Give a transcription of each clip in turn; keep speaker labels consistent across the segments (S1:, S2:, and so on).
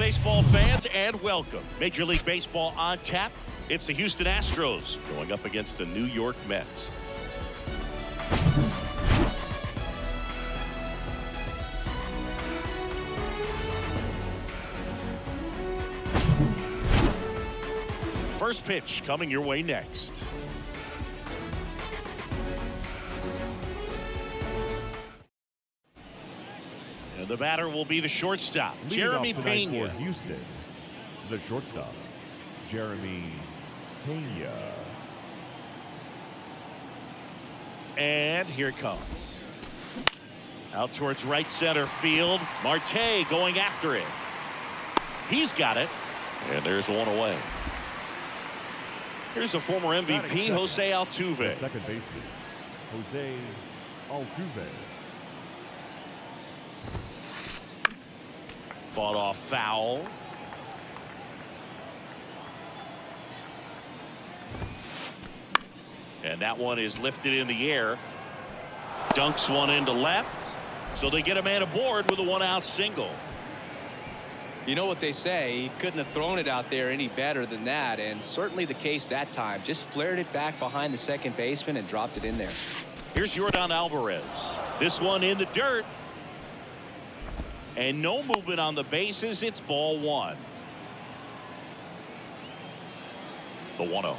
S1: baseball fans, and welcome. Major League Baseball on tap. It's the Houston Astros going up against the New York Mets. First pitch coming your way next. And the batter will be the shortstop, Jeremy Pena.
S2: For Houston, the shortstop, Jeremy Pena.
S1: And here it comes. Out towards right center field. Marte going after it. He's got it. And there's one away. Here's the former MVP, Jose Altuve.
S2: The second baseman, Jose Altuve.
S1: Fought off foul. And that one is lifted in the air. Dunks one into left. So they get a man aboard with a one-out single.
S3: You know what they say, he couldn't have thrown it out there any better than that, and certainly the case that time. Just flared it back behind the second baseman and dropped it in there.
S1: Here's Yordan Alvarez. This one in the dirt. And no movement on the bases. It's ball one. The 1-0.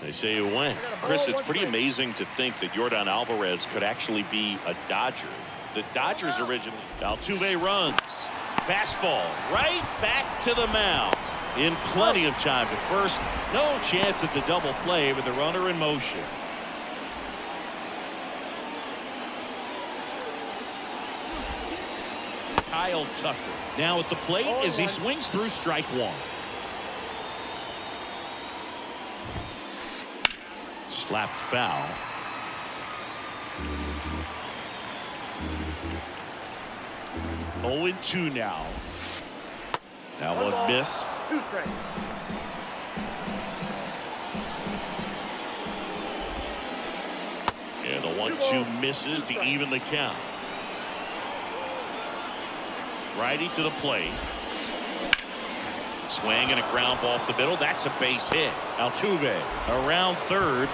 S1: They say it went. Chris, it's pretty amazing to think that Yordan Alvarez could actually be a Dodger. The Dodgers originally. Altuve runs. Fastball right back to the mound. In plenty of time to first. No chance at the double play with the runner in motion. Kyle Tucker now at the plate as he swings through strike one. Slapped foul. Oh, 0-2 now. That one missed.
S4: 2 strikes.
S1: And the 1-2 misses to even the count. Righty to the plate. Swing and a ground ball up the middle. That's a base hit. Altuve around third.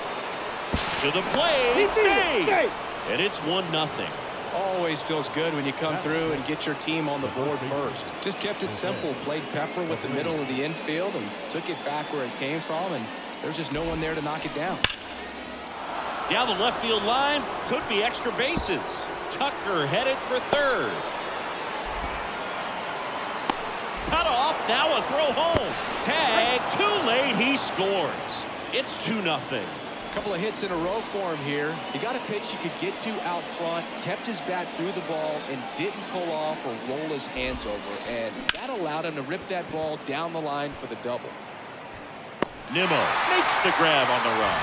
S1: To the plate. Save! And it's 1-0.
S3: Always feels good when you come through and get your team on the board first. Just kept it simple. Played pepper with the middle of the infield and took it back where it came from, and there's just no one there to knock it down.
S1: Down the left field line. Could be extra bases. Tucker headed for third. Cut off. Now a throw home. Tag. Too late. He scores. It's 2-0.
S3: A couple of hits in a row for him here. He got a pitch he could get to out front, kept his bat through the ball, and didn't pull off or roll his hands over. And that allowed him to rip that ball down the line for the double.
S1: Nimmo makes the grab on the run.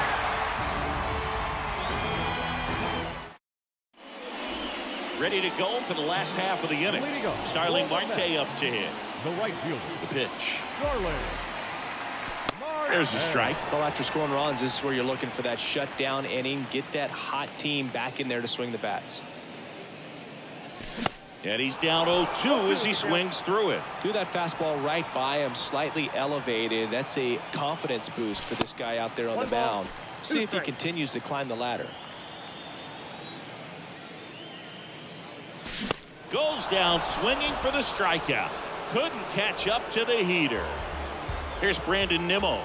S1: Ready to go for the last half of the inning. Starling Marte up to hit.
S2: The right fielder.
S1: The pitch.
S2: Starling.
S1: There's a strike.
S3: Well, after scoring runs, this is where you're looking for that shutdown inning. Get that hot team back in there to swing the bats.
S1: And he's down 0-2 as he swings through it.
S3: Threw that fastball right by him, slightly elevated. That's a confidence boost for this guy out there on the mound. See if he continues to climb the ladder.
S1: Goes down swinging for the strikeout. Couldn't catch up to the heater. Here's Brandon Nimmo.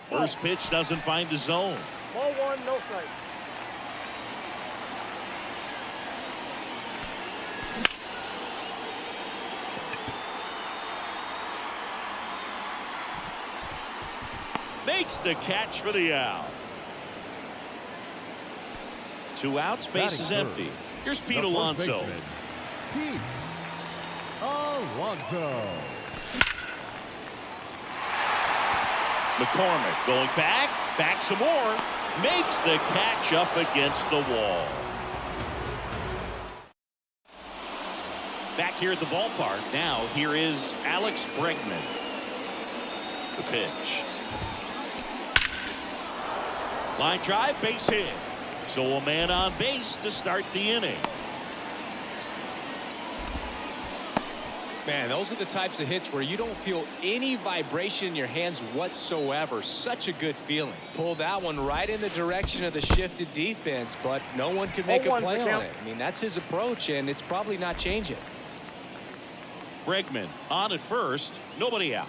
S1: First pitch doesn't find the zone.
S4: Ball 1, no strike.
S1: Makes the catch for the out. 2 outs, base is empty. Here's Pete Alonso.
S2: Pete Alonso.
S1: McCormick going back some more, makes the catch up against the wall. Back here at the ballpark now, here is Alex Bregman. The pitch. Line drive, base hit. So a man on base to start the inning.
S3: Man, those are the types of hits where you don't feel any vibration in your hands whatsoever. Such a good feeling. Pulled that one right in the direction of the shifted defense, but no one could make a play on it. I mean, that's his approach, and it's probably not changing.
S1: Bregman on at first, nobody out.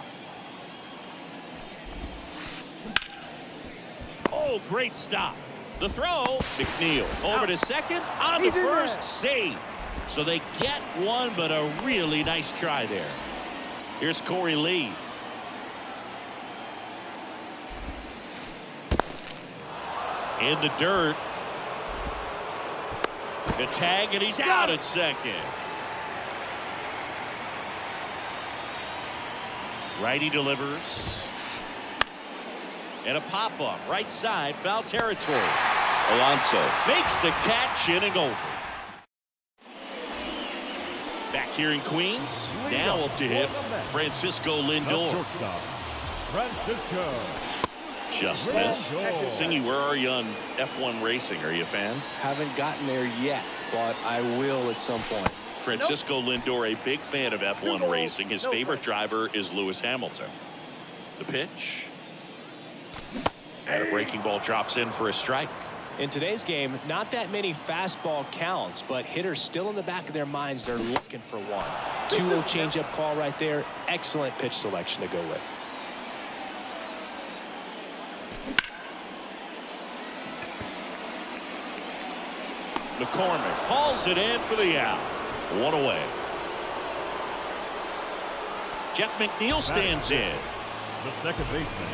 S1: Oh, great stop. The throw, McNeil over to second, on to first, save. So they get one, but a really nice try there. Here's Corey Lee. In the dirt. The tag, and he's out at second. Righty delivers. And a pop-up, right side, foul territory. Alonso makes the catch, in and over. Back here in Queens, now up to hit Francisco Lindor.
S2: Francisco.
S1: Just missed. Singy, where are you on F1 racing? Are you a fan?
S3: Haven't gotten there yet, but I will at some point.
S1: Francisco Lindor, a big fan of F1 racing. His favorite driver is Lewis Hamilton. The pitch. And a breaking ball drops in for a strike.
S3: In today's game, not that many fastball counts, but hitters still in the back of their minds, they're looking for one. 2-0 changeup call right there. Excellent pitch selection to go with.
S1: McCormick hauls it in for the out. One away. Jeff McNeil stands in.
S2: The second baseman.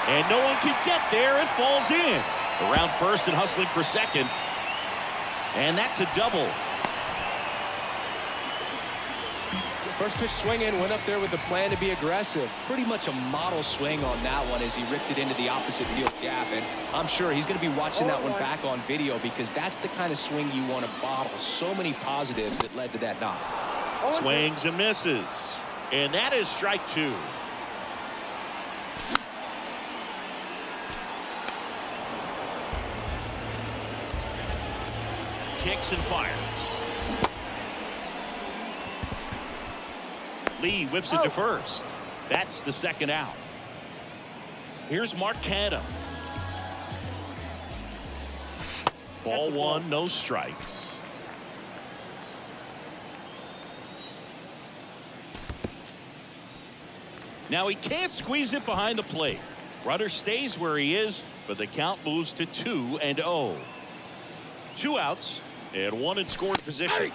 S1: And no one can get there. It falls in. Around first and hustling for second. And that's a double.
S3: First pitch swing in, went up there with the plan to be aggressive. Pretty much a model swing on that one as he ripped it into the opposite field gap. And I'm sure he's going to be watching that one back on video because that's the kind of swing you want to bottle. So many positives that led to that knock.
S1: Swings and misses. And that is strike two. Kicks and fires. Lee whips it to first. That's the second out. Here's Mark Canha. Ball one, no strikes. Now he can't squeeze it behind the plate. Runner stays where he is, but the count moves to 2-0. 2 outs and 1 in scoring position.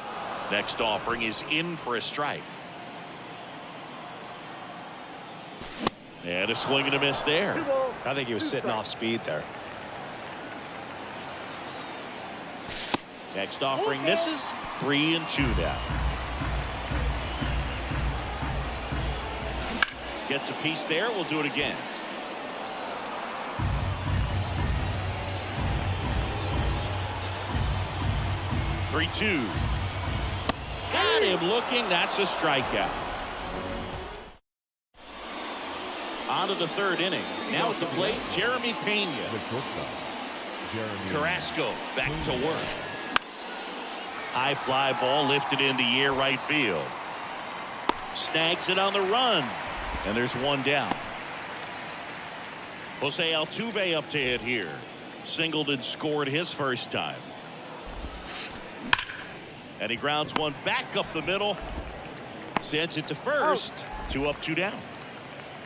S1: Next offering is in for a strike. And a swing and a miss there.
S3: I think he was sitting off speed there.
S1: Next offering misses. 3-2 now. Gets a piece there. We'll do it again. Three-two. Got him looking. That's a strikeout. On to the third inning. Now at the plate, Jeremy Pena. Carrasco back to work. High fly ball lifted in the air right field. Snags it on the run. And there's one down. Jose Altuve up to hit here. Singled and scored his first time. And he grounds one back up the middle. Sends it to first. 2 up, 2 down.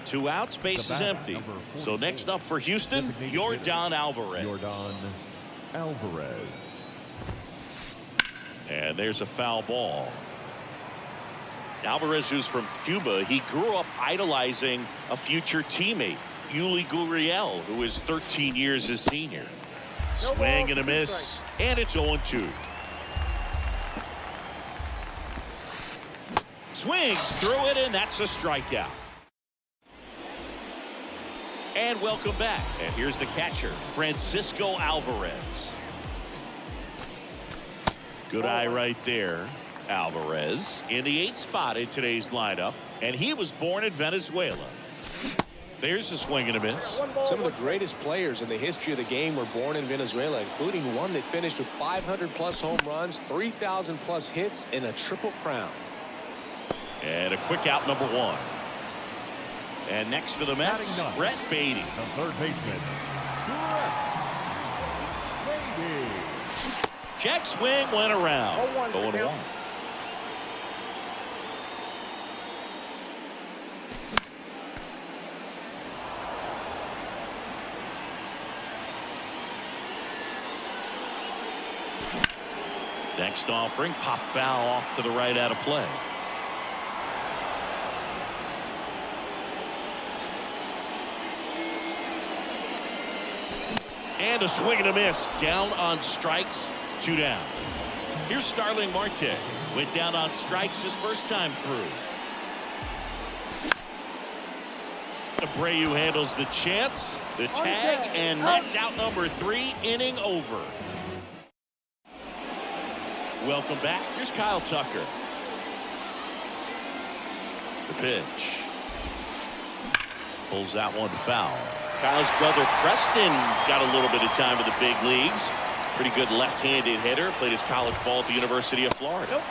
S1: 2 outs, base is empty. So next up for Houston, Yordan Alvarez.
S2: Yordan Alvarez.
S1: And there's a foul ball. Alvarez, who's from Cuba, he grew up idolizing a future teammate, Yuli Gurriel, who is 13 years his senior. Swing and a miss, and it's 0-2. Swings through it, and that's a strikeout. And welcome back. And here's the catcher, Francisco Alvarez. Good eye right there. Alvarez in the 8th spot in today's lineup, and he was born in Venezuela. There's a swing and a miss.
S3: Some of the greatest players in the history of the game were born in Venezuela, including one that finished with 500+ home runs, 3,000+ hits, and a triple crown.
S1: And a quick out, number 1. And next for the Mets, Brett Beatty.
S2: The third baseman, Brett Beatty.
S1: Check swing went around. 0-1. Next offering, pop foul off to the right, out of play. And a swing and a miss. Down on strikes, 2 down. Here's Starling Marte. Went down on strikes his first time through. Abreu handles the chance, the tag, and that's out number 3, inning over. Welcome back. Here's Kyle Tucker. The pitch. Pulls that one foul. Kyle's brother Preston got a little bit of time in the big leagues. Pretty good left-handed hitter. Played his college ball at the University of Florida.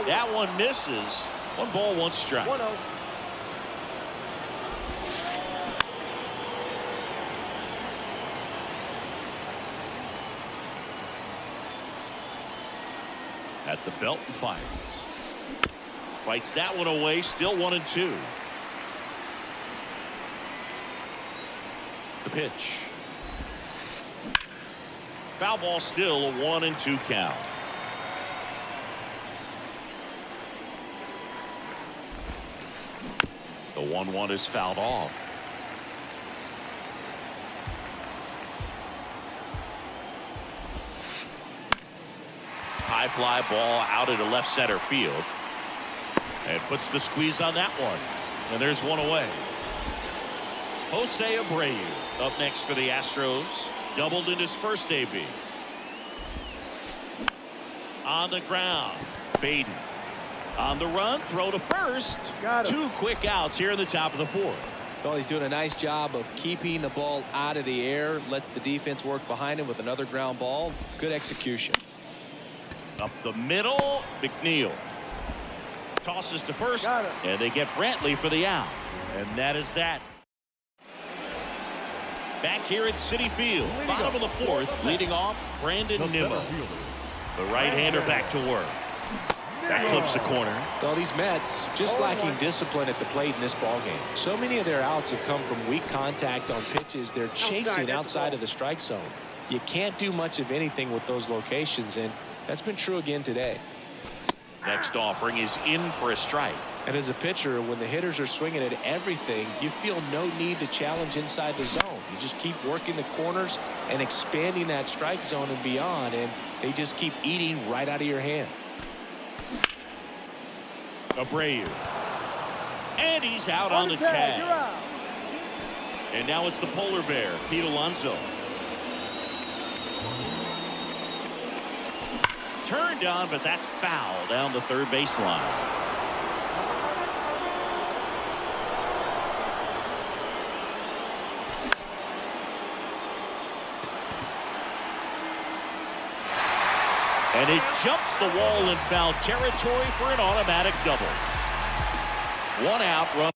S1: That one misses. 1 ball, 1 strike.
S4: 1-0.
S1: At the belt and fires. Fights that one away. Still 1-2. The pitch. Foul ball, still a 1-2 count. The 1-1 is fouled off. High fly ball out into left center field. And puts the squeeze on that one. And there's one away. Jose Abreu up next for the Astros. Doubled in his first AB. On the ground, Beatty. On the run, throw to first. 2 quick outs here in the top of the 4th.
S3: Well, he's doing a nice job of keeping the ball out of the air. Lets the defense work behind him with another ground ball. Good execution.
S1: Up the middle, McNeil. Tosses to first, and they get Brantley for the out. And that is that. Back here at Citi Field, bottom of the 4th, leading off Brandon Nimmo. The right-hander back to work. That clips the corner.
S3: Well, these Mets just lacking discipline at the plate in this ballgame. So many of their outs have come from weak contact on pitches they're chasing outside of the strike zone. You can't do much of anything with those locations, and that's been true again today.
S1: Next offering is in for a strike.
S3: And as a pitcher, when the hitters are swinging at everything, you feel no need to challenge inside the zone. You just keep working the corners and expanding that strike zone and beyond, and they just keep eating right out of your hand.
S1: Abreu. And he's out on the tag. And now it's the polar bear, Pete Alonso. Turned on, but that's foul down the third baseline. And it jumps the wall in foul territory for an automatic double. 1 out, run.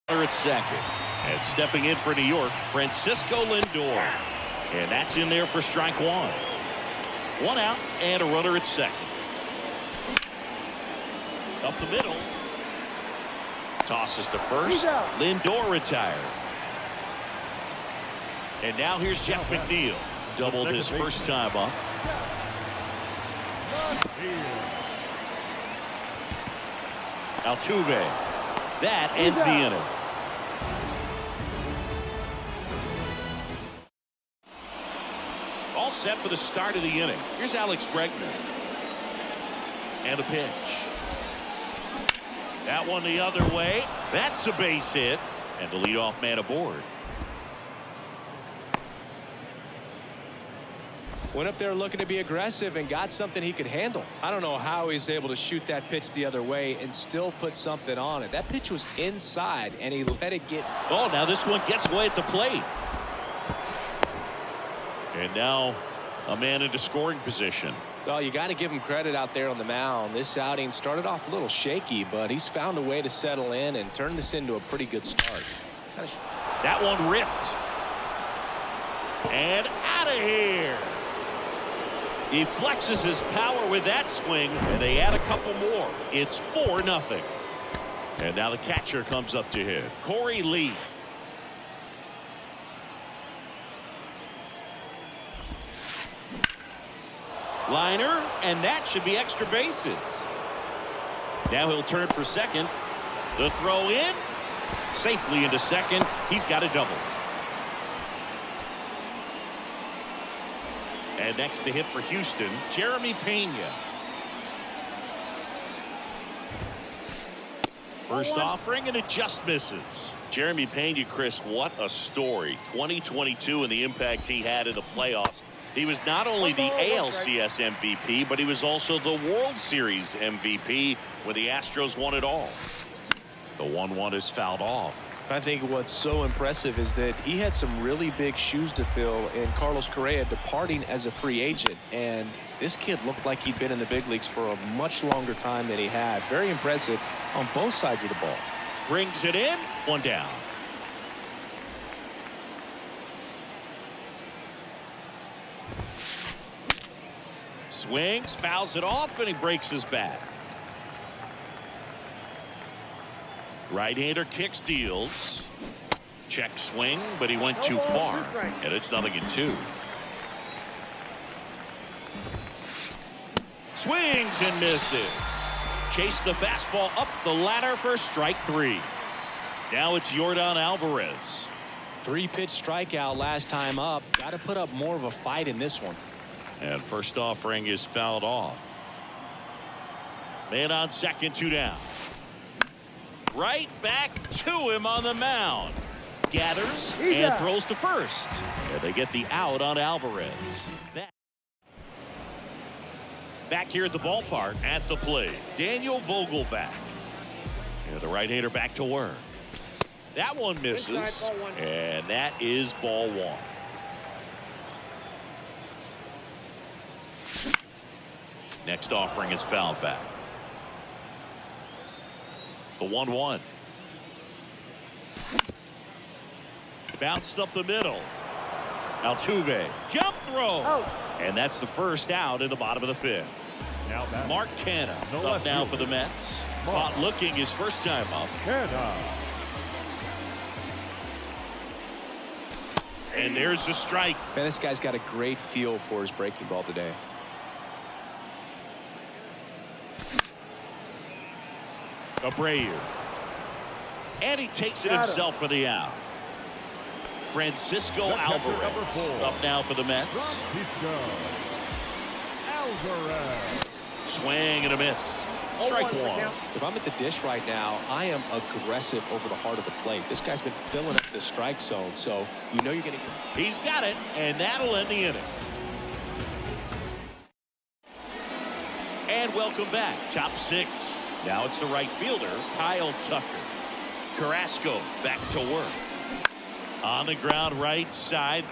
S1: At second. And stepping in for New York, Francisco Lindor. And that's in there for strike 1. 1 out and a runner at second. Up the middle. Tosses to first. Lindor retired. And now here's Jeff McNeil. Doubled his first time up. Altuve. That ends the inning. All set for the start of the inning. Here's Alex Bregman. And a pitch. That one the other way. That's a base hit. And the leadoff man aboard.
S3: Went up there looking to be aggressive and got something he could handle. I don't know how he's able to shoot that pitch the other way and still put something on it. That pitch was inside, and he let it get.
S1: Oh, now this one gets away at the plate. And now a man into scoring position.
S3: Well, you got to give him credit out there on the mound. This outing started off a little shaky, but he's found a way to settle in and turn this into a pretty good start.
S1: That one ripped. And out of here. He flexes his power with that swing, and they add a couple more. It's 4-0. And now the catcher comes up to hit. Corey Lee. Liner, and that should be extra bases. Now he'll turn for second. The throw in. Safely into second. He's got a double. And next to hit for Houston, Jeremy Pena. First offering, and it just misses. Jeremy Pena, Chris, what a story. 2022 and the impact he had in the playoffs. He was not only the ALCS MVP, but he was also the World Series MVP when the Astros won it all. The 1-1 is fouled off.
S3: I think what's so impressive is that he had some really big shoes to fill in Carlos Correa departing as a free agent. And this kid looked like he'd been in the big leagues for a much longer time than he had. Very impressive on both sides of the ball.
S1: Brings it in. One down. Swings, fouls it off, and he breaks his bat. Right-hander kicks, deals. Check swing, but he went too far. And it's 0-2. Swings and misses. Chase the fastball up the ladder for strike 3. Now it's Yordan Alvarez.
S3: 3-pitch strikeout last time up. Got to put up more of a fight in this one.
S1: And first offering is fouled off. Man on second, 2 down. Right back to him on the mound. Gathers and throws to first. And they get the out on Alvarez. Back here at the ballpark at the plate, Daniel Vogelbach. And the right-hander back to work. That one misses. And that is ball 1. Next offering is fouled back. The 1-1. Bounced up the middle. Altuve. Jump throw. And that's the first out in the bottom of the 5th. Mark Canha up now for the Mets. Caught looking his first time up. And there's the strike.
S3: Man, this guy's got a great feel for his breaking ball today.
S1: Abreu. And he takes it himself for the out. Francisco Alvarez up now for the Mets. Swing and a miss. Strike 1.
S3: If I'm at the dish right now, I am aggressive over the heart of the plate. This guy's been filling up the strike zone, so you know you're going to get.
S1: He's got it, and that'll end the inning. And welcome back. Top 6. Now it's the right fielder, Kyle Tucker. Carrasco back to work. On the ground right side.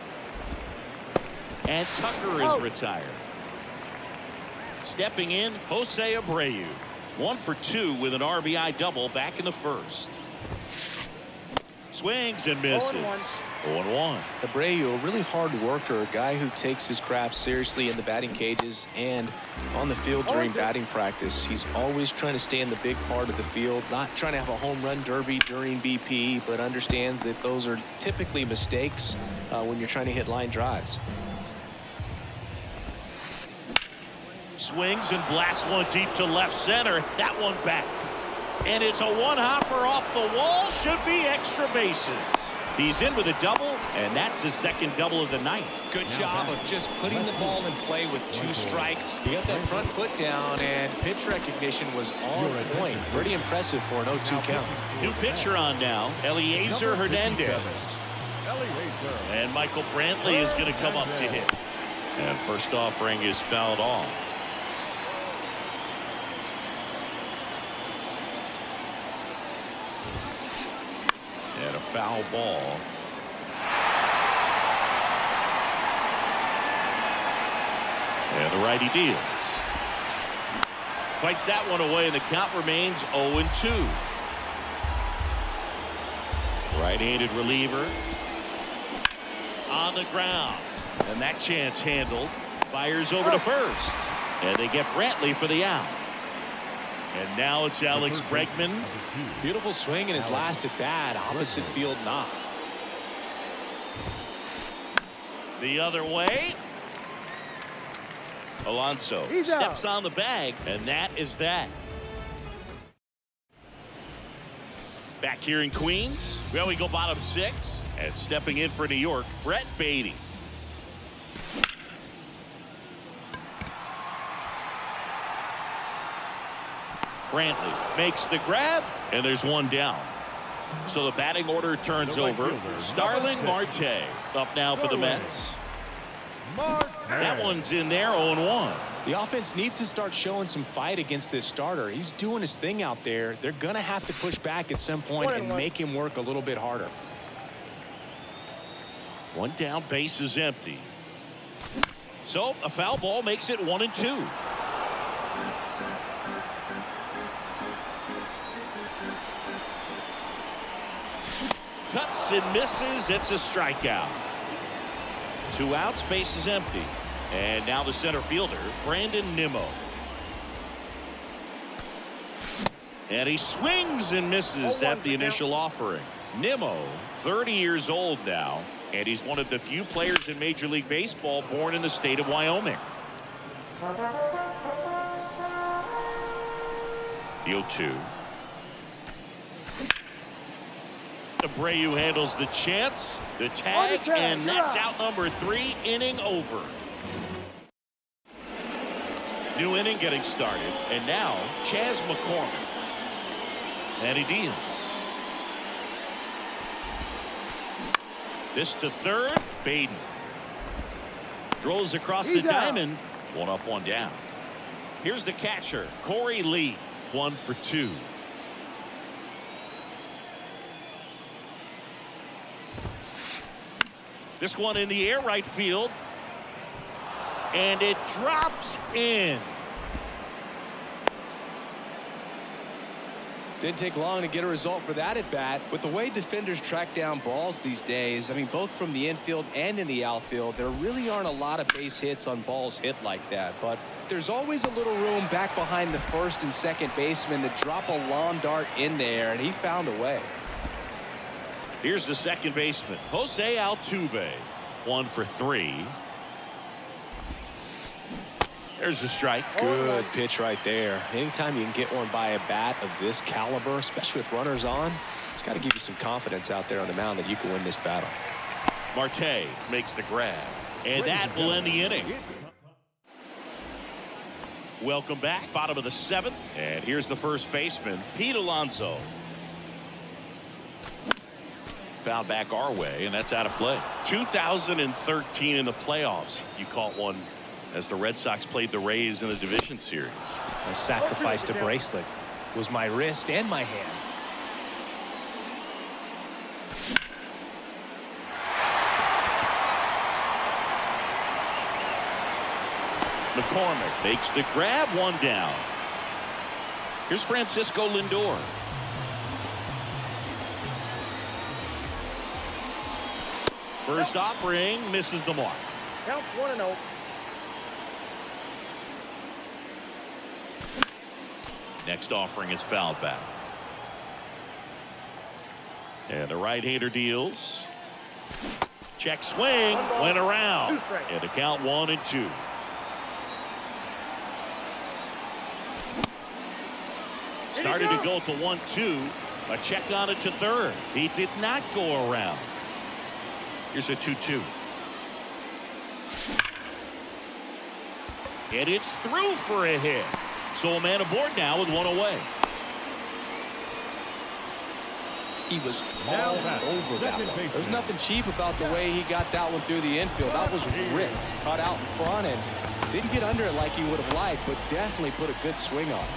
S1: And Tucker is retired. Stepping in, Jose Abreu. 1 for 2 with an RBI double back in the 1st. Swings and misses. 0-1.
S3: Abreu, a really hard worker, a guy who takes his craft seriously in the batting cages and on the field during batting practice. He's always trying to stay in the big part of the field, not trying to have a home run derby during BP, but understands that those are typically mistakes when you're trying to hit line drives.
S1: Swings and blasts one deep to left center. That one back. And it's a one-hopper off the wall. Should be extra bases. He's in with a double, and that's his second double of the night.
S3: Good job of just putting the ball in play with 2 strikes. He got that front foot down, and pitch recognition was on point. Pretty impressive for an 0-2 count.
S1: New pitcher on now, Eliezer Hernandez. And Michael Brantley is going to come up to hit. And first offering is fouled off. And a foul ball. And the righty deals. Fights that one away, and the count remains 0-2. Right-handed reliever on the ground, and that chance handled. Fires over to first, and they get Brantley for the out. And now it's Alex Bregman.
S3: Beautiful swing in his last at bat. Opposite field knock.
S1: The other way. Alonso steps on the bag, and that is that. Back here in Queens, well, we go bottom 6, and stepping in for New York, Brett Beatty. Brantley makes the grab, and there's one down. So the batting order turns over. Starling Marte up now for the Mets. That one's in there, 0-1.
S3: The offense needs to start showing some fight against this starter. He's doing his thing out there. They're going to have to push back at some point and make him work a little bit harder.
S1: One down, base is empty. So a foul ball makes it 1-2. Cuts and misses. It's a strikeout. 2 outs, base is empty. And now the center fielder, Brandon Nimmo. And he swings and misses at the initial offering. Nimmo, 30 years old now, and he's one of the few players in Major League Baseball born in the state of Wyoming. The 0-2. Abreu handles the chance, the tag, and that's out number 3, inning over. New inning getting started, and now Chas McCormick. And he deals. This to third, Baden. Throws across the diamond, 1 up, 1 down. Here's the catcher, Corey Lee, 1 for 2. This one in the air, right field. And it drops in.
S3: Didn't take long to get a result for that at bat. With the way defenders track down balls these days, I mean, both from the infield and in the outfield, there really aren't a lot of base hits on balls hit like that. But there's always a little room back behind the first and second baseman to drop a lawn dart in there, and he found a way.
S1: Here's the second baseman, Jose Altuve, 1 for 3. There's a strike.
S3: Good pitch right there. Anytime you can get one by a bat of this caliber, especially with runners on, it's got to give you some confidence out there on the mound that you can win this battle.
S1: Marte makes the grab, and that will end the inning. Welcome back, bottom of the 7th, and here's the first baseman, Pete Alonso. Foul back our way, and that's out of play. 2013 in the playoffs, you caught one as the Red Sox played the Rays in the division series.
S3: I sacrificed a bracelet. It was my wrist and my hand.
S1: McCormick makes the grab, 1 down. Here's Francisco Lindor. First offering misses the mark.
S4: Count 1-0.
S1: Next offering is fouled back. And the right-hander deals. Check swing, went around. And the count 1-2. Started to go to 1-2. A check on it to third. He did not go around. Here's a 2-2. And it's through for a hit. So a man aboard now with 1 away.
S3: He was
S2: Now
S3: all
S2: back,
S3: over that
S2: second
S3: one.
S2: baseman.
S3: There's nothing cheap about the way he got that one through the infield. That was ripped, cut out in front, and didn't get under it like he would have liked, but definitely put a good swing on it.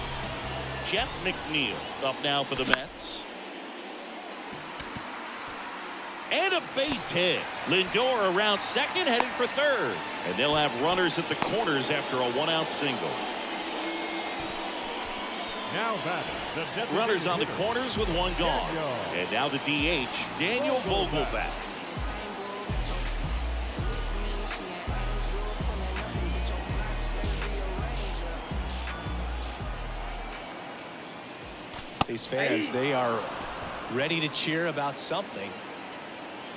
S1: Jeff McNeil up now for the Mets. And a base hit. Lindor around second, heading for third. And they'll have runners at the corners after a one-out single.
S2: Now batting, the designated
S1: Runners on the
S2: hitter.
S1: corners with one gone. And now the DH, Daniel Vogelbach.
S3: These fans, they are ready to cheer about something.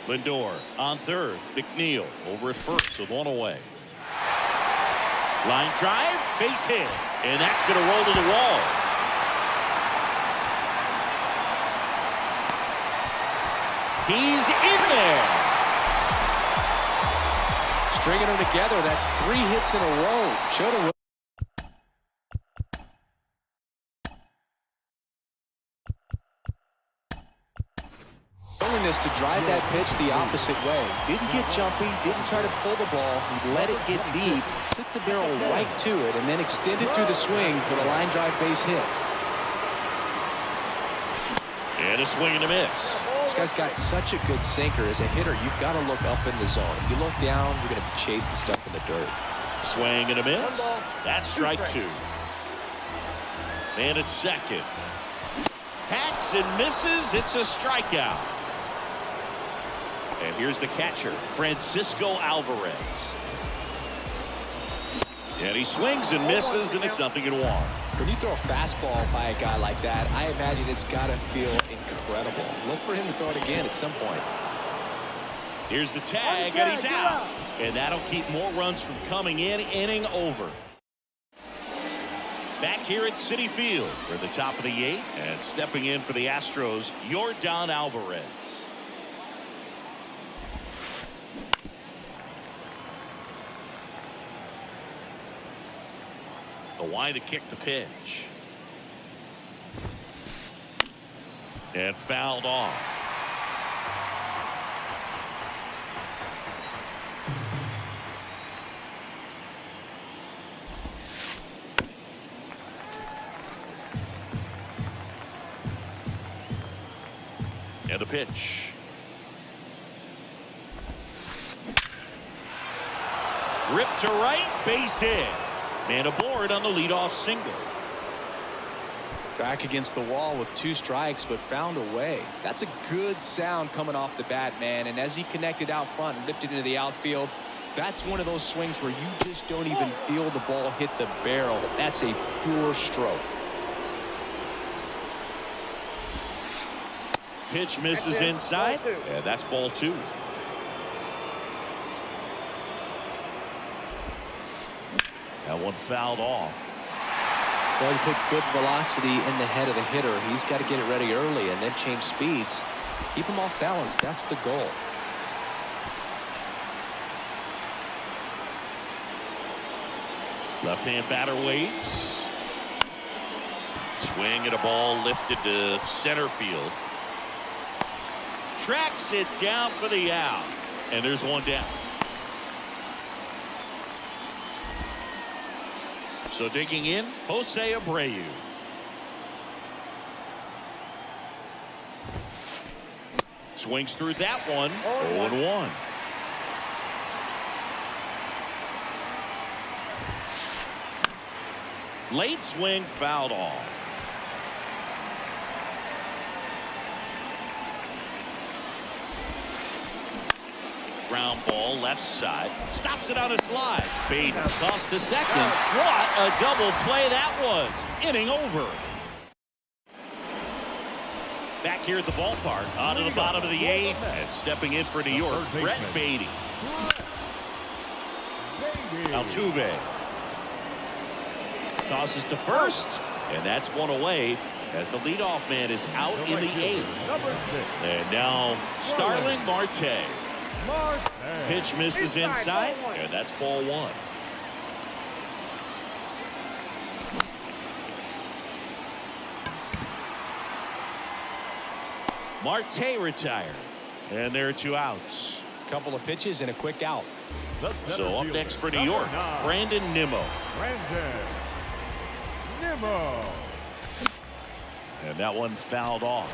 S1: Lindor on third. McNeil over at first with one away. Line drive, base hit. And that's going to roll to the wall. He's in there.
S3: Stringing them together, that's 3 hits in a row. Should have. Willingness to drive that pitch the opposite way. Didn't get jumpy, didn't try to pull the ball. He let it get deep, took the barrel right to it, and then extended through the swing for the line drive base hit.
S1: And a swing and a miss.
S3: This guy's got such a good sinker. As a hitter, you've got to look up in the zone. If you look down, you're going to be chasing stuff in the dirt.
S1: Swing and a miss. That's strike 2. And it's second. Hacks and misses. It's a strikeout. And here's the catcher, Francisco Alvarez. And he swings and misses, and it's 0-1.
S3: When you throw a fastball by a guy like that, I imagine it's got to feel incredible. Look for him to throw it again at some point.
S1: Here's the tag, and he's out. And that'll keep more runs from coming in. Inning over. Back here at Citi Field for the top of the 8th, and stepping in for the Astros, Yordan Alvarez. The wide to kick the pitch. And fouled off. And the pitch. Ripped to right, base hit. Man aboard on the leadoff single.
S3: Back against the wall with 2 strikes, but found a way. That's a good sound coming off the bat, man. And as he connected out front and ripped it into the outfield, that's one of those swings where you just don't even feel the ball hit the barrel. That's a pure stroke.
S1: Pitch misses inside, and that's ball 2. That one fouled off.
S3: Well, you put good velocity in the head of the hitter. He's got to get it ready early and then change speeds. Keep him off balance. That's the goal.
S1: Left-hand batter waits. Swing at a ball lifted to center field. Tracks it down for the out. And there's one down. So digging in, Jose Abreu. Swings through that one. 0-1. Late swing fouled off. Ground ball left side. Stops it on a slide. Baden tossed to second. What a double play that was. Inning over. Back here at the ballpark. On to the bottom of the 8th. And stepping in for New York, Brett Baty. Altuve. Tosses to first. And that's one away as the leadoff man is out in the 8th. And now Starling Marte. Pitch misses inside, and that's ball 1. Marte retired. And there are 2 outs.
S3: Couple of pitches and a quick out.
S1: So up next for New York, Brandon Nimmo.
S2: Brandon Nimmo.
S1: And that one fouled off.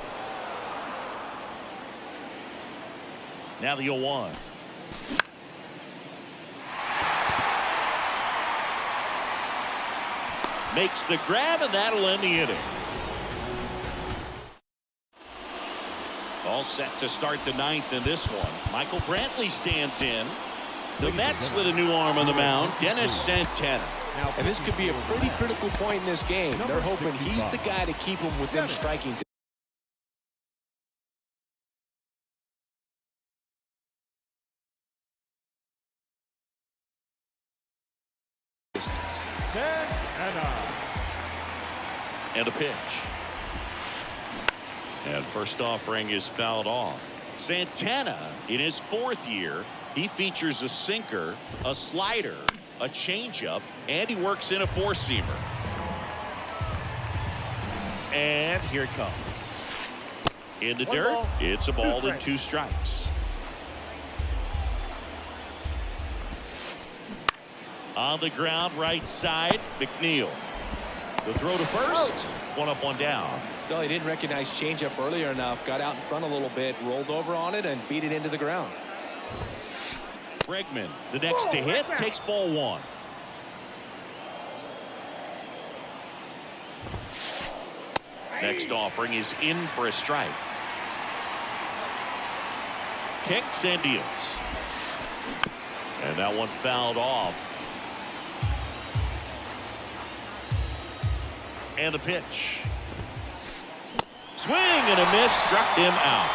S1: Now the 0-1. Makes the grab, and that'll end the inning. All set to start the 9th in this one. Michael Brantley stands in. The Mets with a new arm on the mound, Dennis Santana.
S3: And this could be a pretty critical point in this game. They're hoping he's the guy to keep them within striking distance.
S1: And a pitch. And first offering is fouled off. Santana, in his 4th year, he features a sinker, a slider, a changeup, and he works in a 4-seamer. And here it comes. In the dirt, it's a ball and 2 strikes. On the ground, right side, McNeil. The throw to first. 1 up, 1 down.
S3: No, he didn't recognize changeup earlier enough. Got out in front a little bit, rolled over on it, and beat it into the ground.
S1: Bregman, the next to hit, takes ball 1. Next offering is in for a strike. Kicks and deals. And that one fouled off. And the pitch. Swing and a miss, struck him out.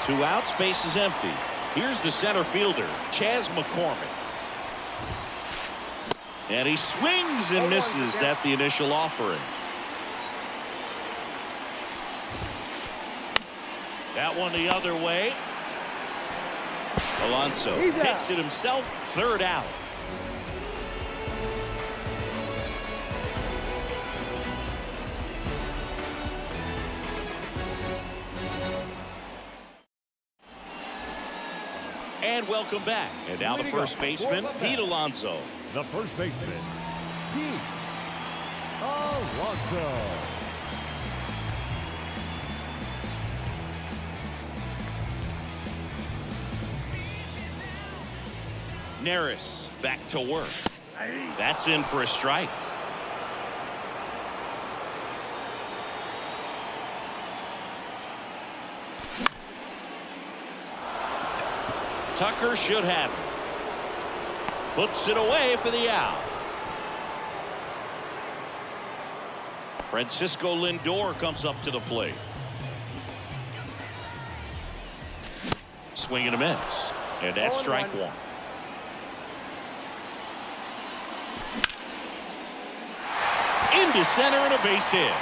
S1: 2 outs, base is empty. Here's the center fielder, Chas McCormick. And he swings and misses at the initial offering. That one the other way. Alonso takes it himself, 3rd out. And welcome back. And now the first baseman, Pete Alonso.
S2: The first baseman, Pete Alonso.
S1: Neris back to work. That's in for a strike. Tucker should have it. Puts it away for the out. Francisco Lindor comes up to the plate. Swing and a miss. And that's strike 1. Into center and a base hit.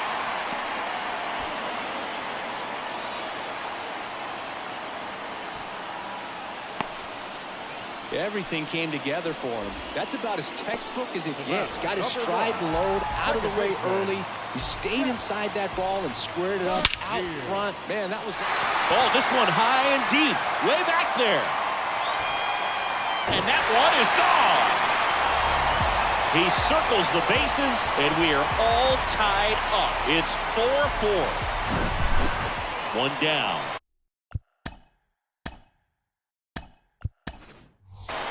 S3: Everything came together for him. That's about as textbook as it gets. Got his stride and load out of the way early. He stayed inside that ball and squared it up out front. Man, that was...
S1: Oh, this one high and deep. Way back there. And that one is gone. He circles the bases, and we are all tied up. It's 4-4. 1 down.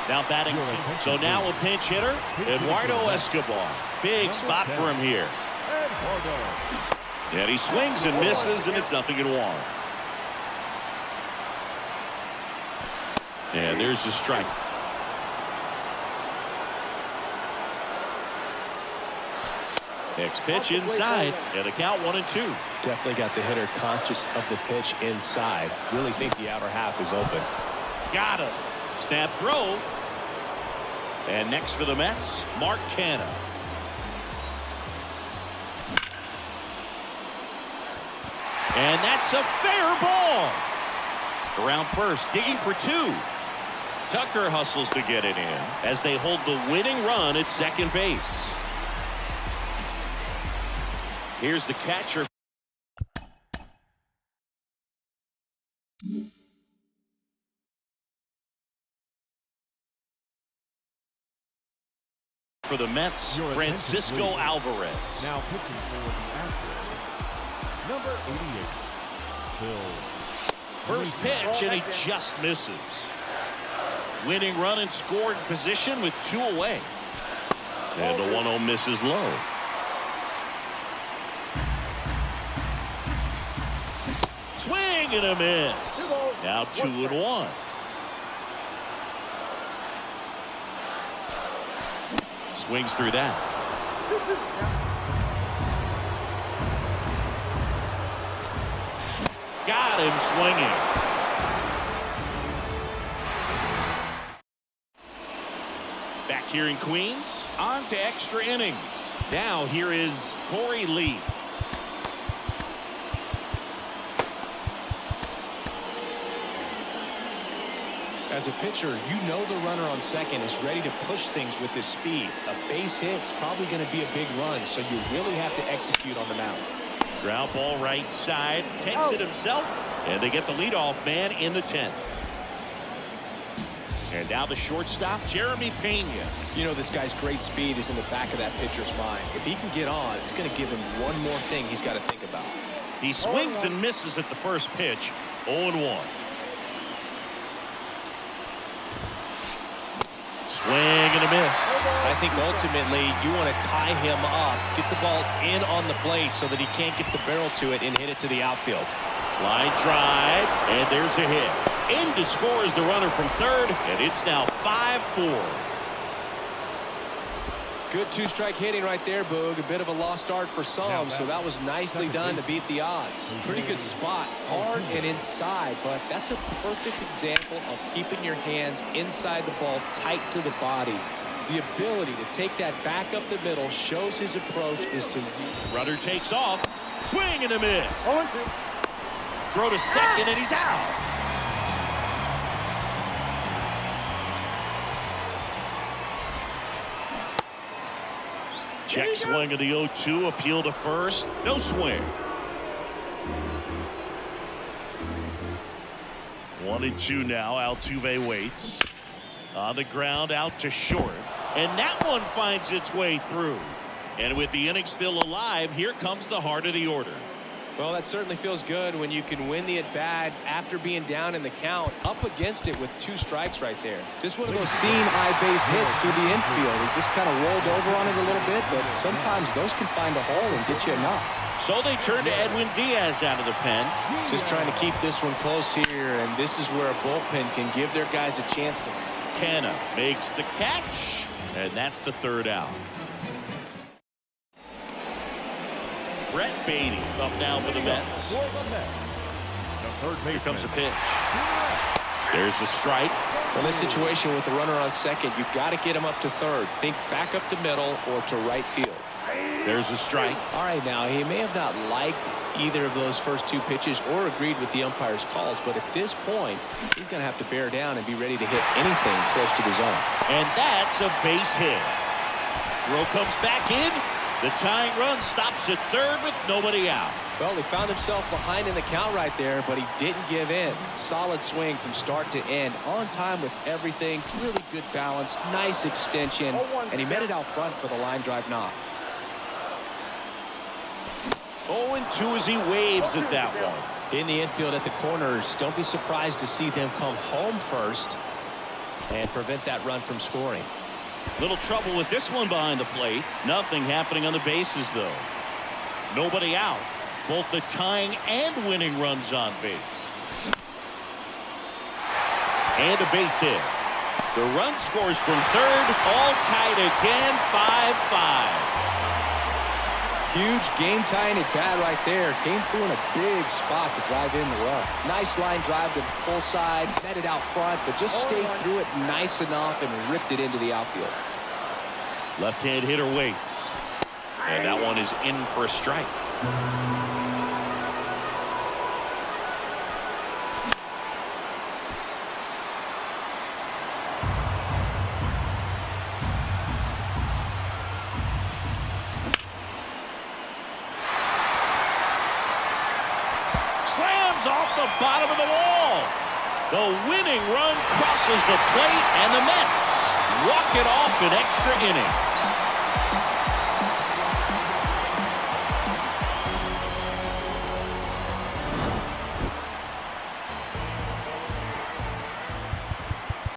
S1: Now batting. So now a pinch hitter, Eduardo Escobar. Big spot for him here. And he swings and misses, and it's 0-1. And there's the strike. Next pitch inside, and a count 1-2.
S3: Definitely got the hitter conscious of the pitch inside. Really think the outer half is open.
S1: Got him. Snap throw. And next for the Mets, Mark Canha. And that's a fair ball. Around first, digging for 2. Tucker hustles to get it in as they hold the winning run at second base. Here's the catcher. For the Mets, Francisco Alvarez.
S2: Now pitching for the Astros, number 88, Phil.
S1: First pitch, and he just misses. Winning run in scoring position with 2 away. And the 1-0 misses low. Swing and a miss. Now 2-1. Swings through that. Got him swinging. Back here in Queens, on to extra innings. Now here is Corey Lee.
S3: As a pitcher, you know the runner on second is ready to push things with his speed. A base hit's probably going to be a big run, so you really have to execute on the mound.
S1: Ground ball right side, takes it himself, and they get the leadoff man in the 10th. And now the shortstop, Jeremy Pena.
S3: You know, this guy's great speed is in the back of that pitcher's mind. If he can get on, it's going to give him one more thing he's got to think about.
S1: He swings and misses at the first pitch, 0-1. Swing and a miss.
S3: I think ultimately you want to tie him up, get the ball in on the plate so that he can't get the barrel to it and hit it to the outfield.
S1: Line drive, and there's a hit. In to score is the runner from third, and it's now 5-4.
S3: Good 2-strike hitting right there, Boog. A bit of a lost start for some, so that was nicely done to beat the odds. Pretty good spot, hard and inside, but that's a perfect example of keeping your hands inside the ball tight to the body. The ability to take that back up the middle shows his approach is to...
S1: Runner takes off, swing and a miss. Throw to second, and he's out. Check swing of the 0-2, appeal to first, no swing. 1-2 now. Altuve waits on the ground, out to short, and that one finds its way through. And with the inning still alive, here comes the heart of the order.
S3: Well, that certainly feels good when you can win the at-bat after being down in the count, up against it with 2 strikes right there. Just one of those seeing-eye base hits through the infield. He just kind of rolled over on it a little bit, but sometimes those can find a hole and get you a knock.
S1: So they turn to Edwin Diaz out of the pen.
S3: Just trying to keep this one close here, and this is where a bullpen can give their guys a chance to.
S1: Canna makes the catch, and that's the 3rd out. Brett Beatty up now for the Mets. Here comes a pitch. There's the strike.
S3: Well, in this situation with the runner on second, you've got to get him up to third. Think back up the middle or to right field.
S1: There's a strike.
S3: All right, now he may have not liked either of those first 2 pitches or agreed with the umpire's calls, but at this point, he's going to have to bear down and be ready to hit anything close to the zone.
S1: And that's a base hit. Throw comes back in. The tying run stops at third with nobody out.
S3: Well, he found himself behind in the count right there, but he didn't give in. Solid swing from start to end. On time with everything. Really good balance. Nice extension. And he made it out front for the line drive knock.
S1: 0-2 as he waves at that one.
S3: In the infield at the corners, don't be surprised to see them come home first and prevent that run from scoring.
S1: Little trouble with this one behind the plate. Nothing happening on the bases, though. Nobody out. Both the tying and winning runs on base. And a base hit. The run scores from third. All tied again, 5-5.
S3: Huge game-tying at bat right there. Came through in a big spot to drive in the run. Nice line drive to the full side. Met it out front, but just stayed through it nice enough and ripped it into the outfield.
S1: Left-hand hitter waits. And that one is in for a strike. Slams off the bottom of the wall. The winning run crosses the plate, and the Mets walk it off in extra innings.